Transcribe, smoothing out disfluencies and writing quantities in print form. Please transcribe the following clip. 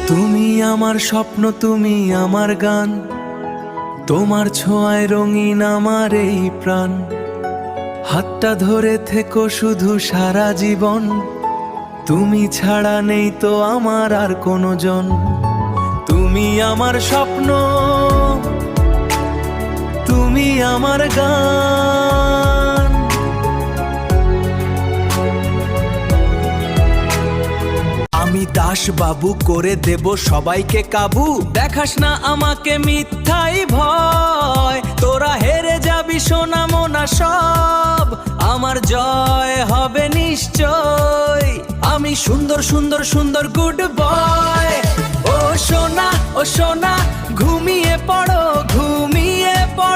তুমি আমার স্বপ্ন, তুমি আমার গান, তোমার ছোঁয়ায় রঙিন আমার এই প্রাণ। হাতটা ধরে থেকো শুধু সারা জীবন, তুমি ছাড়া নেই তো আমার আর কোনো জন। তুমি আমার স্বপ্ন, তুমি আমার গান। আমি দাস বাবু করে দেব সবাইকে কাবু, দেখাস না আমাকে মিথ্যাই ভয়। তোরা হেরে যাবি সোনা মোনা সব, আমার জয় হবে নিশ্চয়। আমি সুন্দর সুন্দর সুন্দর গুড বয়। ও সোনা ঘুমিয়ে পড়ো ঘুমিয়ে পড়ো।